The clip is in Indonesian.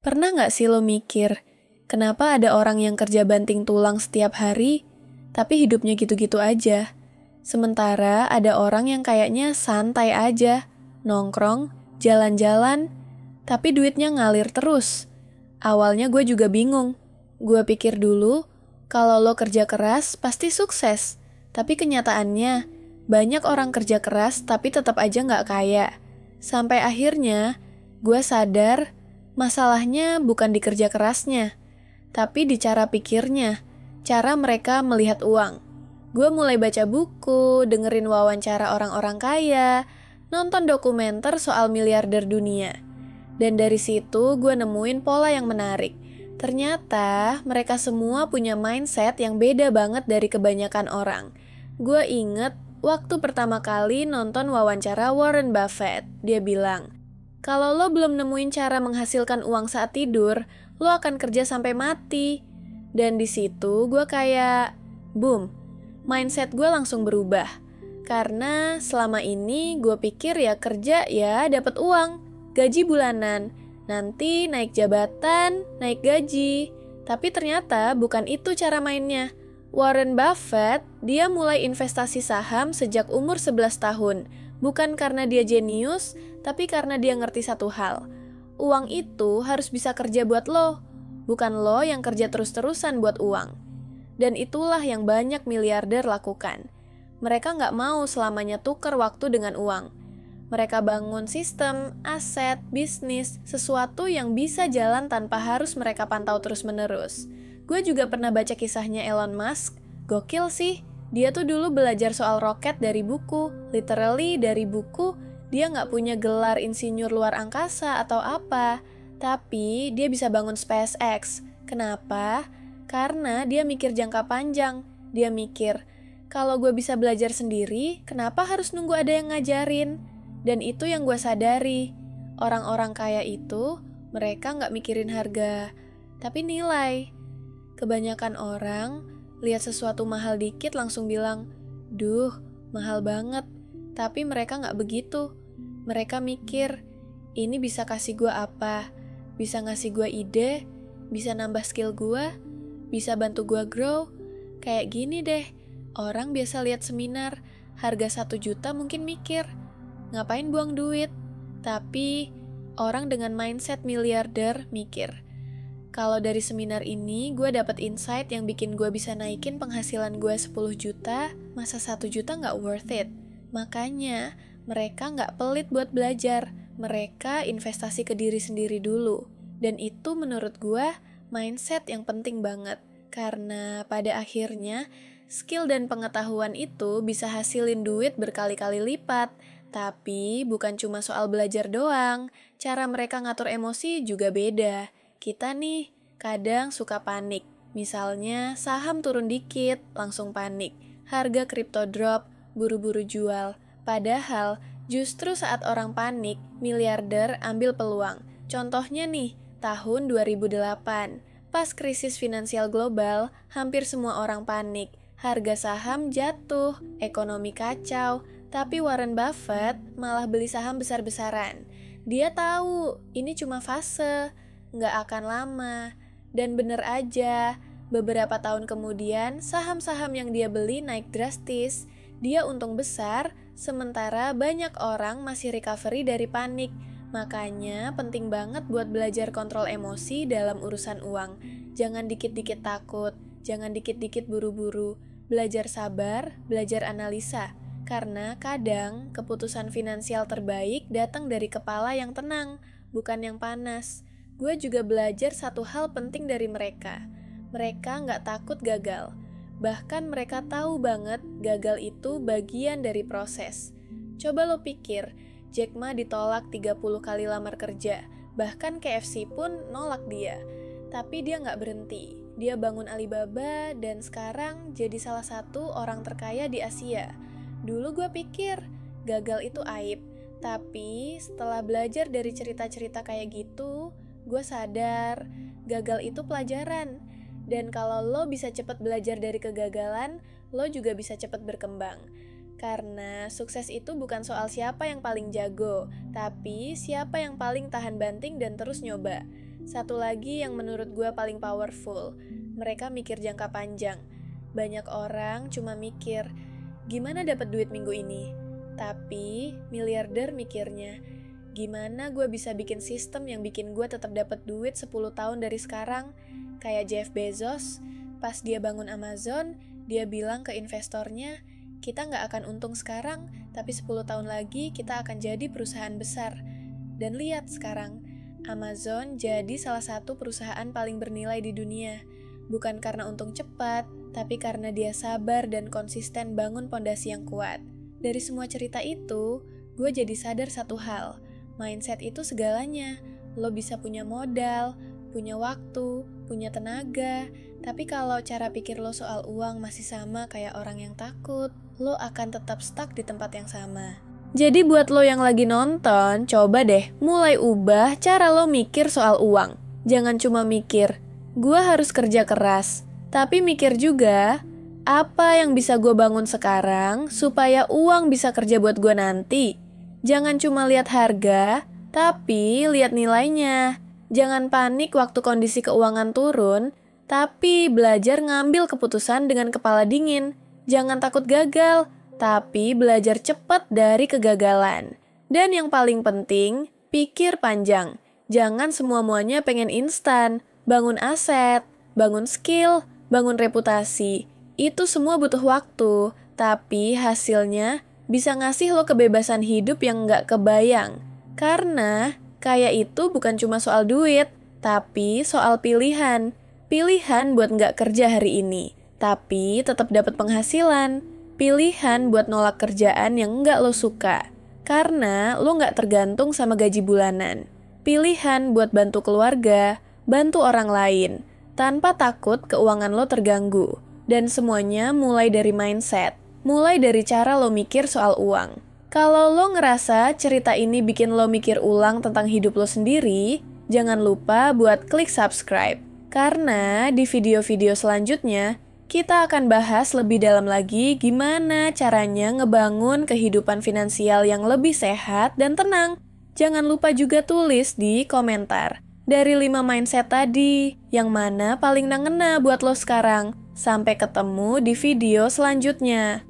Pernah nggak sih lo mikir, kenapa ada orang yang kerja banting tulang setiap hari, tapi hidupnya gitu-gitu aja? Sementara ada orang yang kayaknya santai aja, nongkrong, jalan-jalan, tapi duitnya ngalir terus. Awalnya gue juga bingung. Gue pikir dulu, kalau lo kerja keras pasti sukses. Tapi kenyataannya, banyak orang kerja keras tapi tetap aja nggak kaya. Sampai akhirnya, gue sadar, masalahnya bukan di kerja kerasnya, tapi di cara pikirnya, cara mereka melihat uang. Gue mulai baca buku, dengerin wawancara orang-orang kaya, nonton dokumenter soal miliarder dunia. Dan dari situ gue nemuin pola yang menarik. Ternyata mereka semua punya mindset yang beda banget dari kebanyakan orang. Gue inget waktu pertama kali nonton wawancara Warren Buffett, dia bilang, kalau lo belum nemuin cara menghasilkan uang saat tidur, lo akan kerja sampai mati. Dan di situ gue kayak, boom, mindset gue langsung berubah. Karena selama ini gue pikir ya kerja ya dapat uang, gaji bulanan, nanti naik jabatan, naik gaji. Tapi ternyata bukan itu cara mainnya. Warren Buffett, dia mulai investasi saham sejak umur 11 tahun. Bukan karena dia jenius, tapi karena dia ngerti satu hal. Uang itu harus bisa kerja buat lo, bukan lo yang kerja terus-terusan buat uang. Dan itulah yang banyak miliarder lakukan. Mereka nggak mau selamanya tukar waktu dengan uang. Mereka bangun sistem, aset, bisnis, sesuatu yang bisa jalan tanpa harus mereka pantau terus-menerus. Gue juga pernah baca kisahnya Elon Musk. Gokil sih, dia tuh dulu belajar soal roket dari buku, literally dari buku. Dia nggak punya gelar insinyur luar angkasa atau apa, tapi dia bisa bangun SpaceX. Kenapa? Karena dia mikir jangka panjang. Dia mikir, kalau gue bisa belajar sendiri, kenapa harus nunggu ada yang ngajarin? Dan itu yang gue sadari. Orang-orang kaya itu, mereka nggak mikirin harga, tapi nilai. Kebanyakan orang lihat sesuatu mahal dikit langsung bilang, duh, mahal banget. Tapi mereka nggak begitu. Mereka mikir, ini bisa kasih gue apa? Bisa ngasih gue ide? Bisa nambah skill gue? Bisa bantu gue grow? Kayak gini deh, orang biasa lihat seminar, harga 1 juta mungkin mikir, ngapain buang duit? Tapi orang dengan mindset miliarder mikir, kalau dari seminar ini gue dapet insight yang bikin gue bisa naikin penghasilan gue 10 juta, masa 1 juta gak worth it? Makanya mereka gak pelit buat belajar, mereka investasi ke diri sendiri dulu. Dan itu menurut gue mindset yang penting banget, karena pada akhirnya skill dan pengetahuan itu bisa hasilin duit berkali-kali lipat. Tapi bukan cuma soal belajar doang, cara mereka ngatur emosi juga beda. Kita nih, kadang suka panik. Misalnya, saham turun dikit, langsung panik. Harga kripto drop, buru-buru jual. Padahal, justru saat orang panik, miliarder ambil peluang. Contohnya nih, tahun 2008. Pas krisis finansial global, hampir semua orang panik. Harga saham jatuh, ekonomi kacau, tapi Warren Buffett malah beli saham besar-besaran. Dia tahu, ini cuma fase, nggak akan lama. Dan bener aja, beberapa tahun kemudian saham-saham yang dia beli naik drastis. Dia untung besar, sementara banyak orang masih recovery dari panik. Makanya penting banget buat belajar kontrol emosi dalam urusan uang. Jangan dikit-dikit takut, jangan dikit-dikit buru-buru. Belajar sabar, belajar analisa. Karena kadang keputusan finansial terbaik datang dari kepala yang tenang, bukan yang panas. Gue juga belajar satu hal penting dari mereka. Mereka nggak takut gagal. Bahkan mereka tahu banget gagal itu bagian dari proses. Coba lo pikir, Jack Ma ditolak 30 kali lamar kerja. Bahkan KFC pun nolak dia. Tapi dia nggak berhenti. Dia bangun Alibaba dan sekarang jadi salah satu orang terkaya di Asia. Dulu gue pikir gagal itu aib. Tapi setelah belajar dari cerita-cerita kayak gitu, gue sadar, gagal itu pelajaran. Dan kalau lo bisa cepat belajar dari kegagalan, lo juga bisa cepat berkembang. Karena sukses itu bukan soal siapa yang paling jago, tapi siapa yang paling tahan banting dan terus nyoba. Satu lagi yang menurut gue paling powerful, mereka mikir jangka panjang. Banyak orang cuma mikir, gimana dapat duit minggu ini? Tapi miliarder mikirnya, gimana gue bisa bikin sistem yang bikin gue tetap dapat duit 10 tahun dari sekarang? Kayak Jeff Bezos, pas dia bangun Amazon, dia bilang ke investornya, kita nggak akan untung sekarang, tapi 10 tahun lagi kita akan jadi perusahaan besar. Dan lihat sekarang, Amazon jadi salah satu perusahaan paling bernilai di dunia. Bukan karena untung cepat, tapi karena dia sabar dan konsisten bangun pondasi yang kuat. Dari semua cerita itu, gue jadi sadar satu hal, mindset itu segalanya. Lo bisa punya modal, punya waktu, punya tenaga, tapi kalau cara pikir lo soal uang masih sama kayak orang yang takut, lo akan tetap stuck di tempat yang sama. Jadi buat lo yang lagi nonton, coba deh mulai ubah cara lo mikir soal uang. Jangan cuma mikir, gue harus kerja keras, tapi mikir juga, apa yang bisa gue bangun sekarang supaya uang bisa kerja buat gue nanti. Jangan cuma lihat harga, tapi lihat nilainya. Jangan panik waktu kondisi keuangan turun, tapi belajar ngambil keputusan dengan kepala dingin. Jangan takut gagal, tapi belajar cepat dari kegagalan. Dan yang paling penting, pikir panjang. Jangan semua-muanya pengen instan. Bangun aset, bangun skill, bangun reputasi. Itu semua butuh waktu, tapi hasilnya bisa ngasih lo kebebasan hidup yang nggak kebayang. Karena kaya itu bukan cuma soal duit, tapi soal pilihan. Pilihan buat nggak kerja hari ini, tapi tetap dapat penghasilan. Pilihan buat nolak kerjaan yang nggak lo suka, karena lo nggak tergantung sama gaji bulanan. Pilihan buat bantu keluarga, bantu orang lain, tanpa takut keuangan lo terganggu. Dan semuanya mulai dari mindset, mulai dari cara lo mikir soal uang. Kalau lo ngerasa cerita ini bikin lo mikir ulang tentang hidup lo sendiri, jangan lupa buat klik subscribe. Karena di video-video selanjutnya, kita akan bahas lebih dalam lagi gimana caranya ngebangun kehidupan finansial yang lebih sehat dan tenang. Jangan lupa juga tulis di komentar. Dari 5 mindset tadi, yang mana paling ngena buat lo sekarang? Sampai ketemu di video selanjutnya.